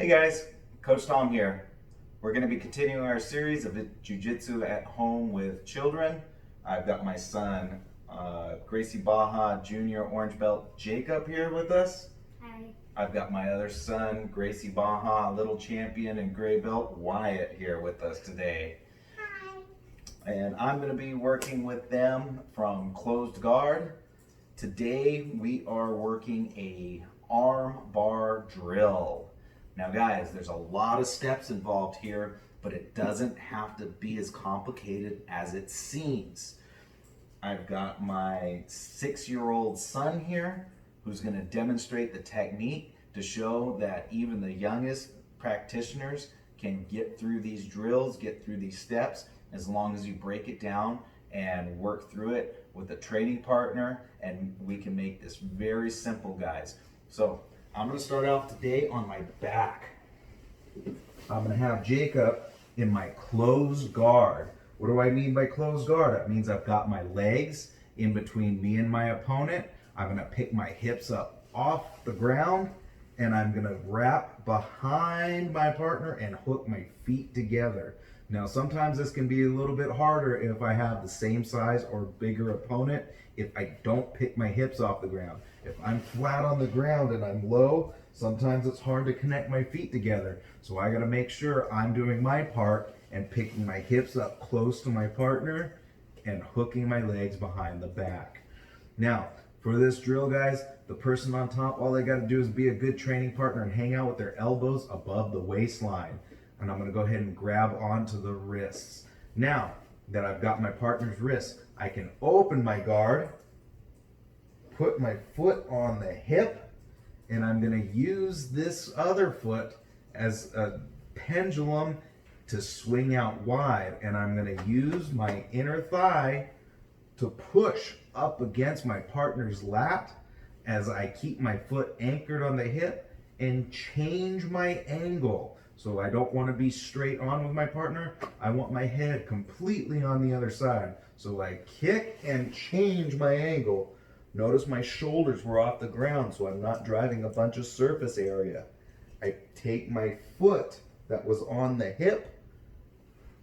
Hey guys, Coach Tom here. We're going to be continuing our series of Jiu-Jitsu at home with children. I've got my son, Gracie Baja Jr. Orange Belt Jacob here with us. Hi. I've got my other son, Gracie Baja Little Champion and Gray Belt Wyatt here with us today. Hi. And I'm going to be working with them from closed guard. Today we are working a arm bar drill. Now guys, there's a lot of steps involved here, but it doesn't have to be as complicated as it seems. I've got my 6-year-old son here who's going to demonstrate the technique to show that even the youngest practitioners can get through these drills, get through these steps, as long as you break it down and work through it with a training partner, and we can make this very simple, guys. So I'm going to start off today on my back. I'm going to have Jacob in my closed guard. What do I mean by closed guard? That means I've got my legs in between me and my opponent. I'm going to pick my hips up off the ground, and I'm going to wrap behind my partner and hook my feet together. Now, sometimes this can be a little bit harder if I have the same size or bigger opponent if I don't pick my hips off the ground. If I'm flat on the ground and I'm low, sometimes it's hard to connect my feet together. So I gotta make sure I'm doing my part and picking my hips up close to my partner and hooking my legs behind the back. Now, for this drill, guys, the person on top, all they gotta do is be a good training partner and hang out with their elbows above the waistline. And I'm gonna go ahead and grab onto the wrists. Now that I've got my partner's wrist, I can open my guard, put my foot on the hip, and I'm going to use this other foot as a pendulum to swing out wide. And I'm going to use my inner thigh to push up against my partner's lat as I keep my foot anchored on the hip and change my angle. So I don't want to be straight on with my partner. I want my head completely on the other side. So I kick and change my angle. Notice my shoulders were off the ground, so I'm not driving a bunch of surface area. I take my foot that was on the hip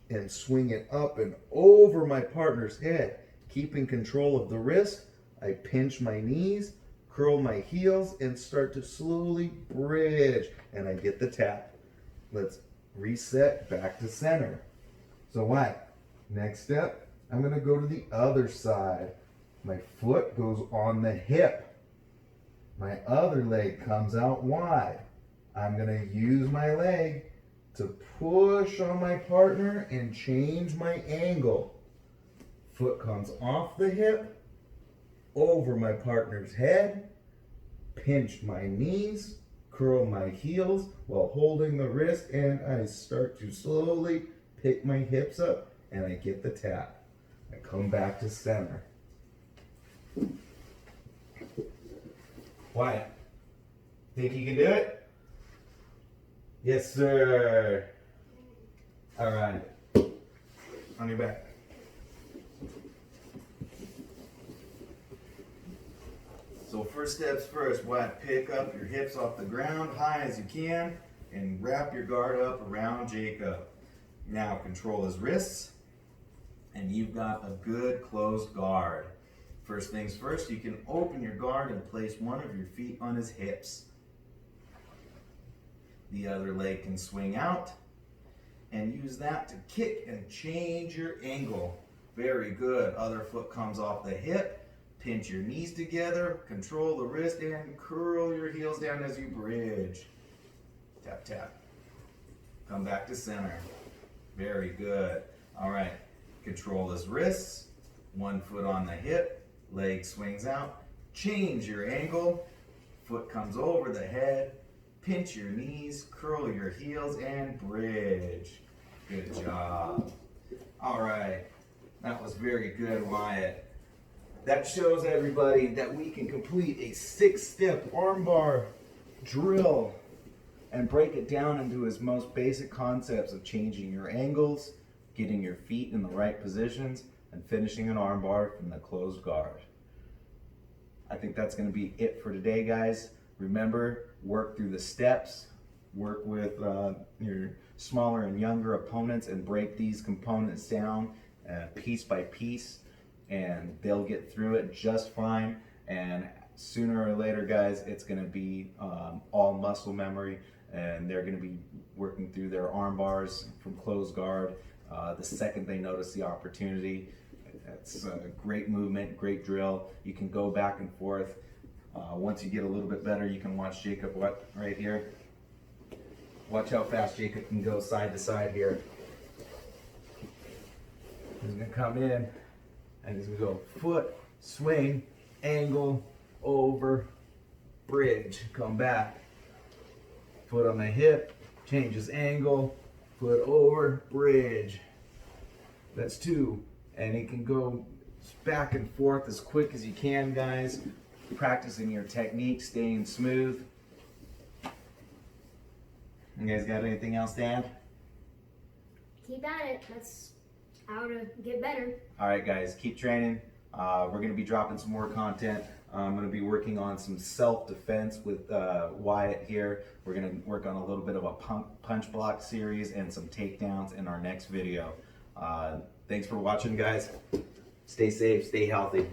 and swing it up and over my partner's head. Keeping control of the wrist, I pinch my knees, curl my heels, and start to slowly bridge. And I get the tap. Let's reset back to center. So what? Next step, I'm going to go to the other side. My foot goes on the hip. My other leg comes out wide. I'm going to use my leg to push on my partner and change my angle. Foot comes off the hip, over my partner's head, pinch my knees, curl my heels while holding the wrist, and I start to slowly pick my hips up and I get the tap. I come back to center. Wyatt, think you can do it? Yes, sir. All right. On your back. So first steps first, Wyatt, pick up your hips off the ground high as you can and wrap your guard up around Jacob. Now control his wrists, and you've got a good closed guard. First things first, you can open your guard and place one of your feet on his hips. The other leg can swing out, and use that to kick and change your angle. Very good. Other foot comes off the hip. Pinch your knees together, control the wrist, and curl your heels down as you bridge. Tap, tap. Come back to center. Very good. All right. Control his wrists. One foot on the hip. Leg swings out. Change your angle. Foot comes over the head. Pinch your knees, curl your heels, and bridge. Good job. All right. That was very good, Wyatt. That shows everybody that we can complete a 6-step armbar drill and break it down into its most basic concepts of changing your angles, getting your feet in the right positions, and finishing an armbar from the closed guard. I think that's going to be it for today, guys. Remember, work through the steps, work with your smaller and younger opponents and break these components down piece by piece, and they'll get through it just fine. And sooner or later, guys, it's going to be all muscle memory, and they're going to be working through their arm bars from closed guard the second they notice the opportunity. It's a great movement, great drill. You can go back and forth. Once you get a little bit better, you can watch Jacob right here. Watch how fast Jacob can go side to side here. He's going to come in and he's going to go foot, swing, angle, over, bridge, come back. Foot on the hip, changes angle, foot over, bridge. That's 2. And he can go back and forth as quick as you can, guys. Practicing your technique, staying smooth. You guys got anything else to add? Keep at it. That's how to get better. All right, guys, keep training. We're going to be dropping some more content. I'm going to be working on some self-defense with Wyatt here. We're going to work on a little bit of a punch block series and some takedowns in our next video. Thanks for watching, guys. Stay safe, stay healthy.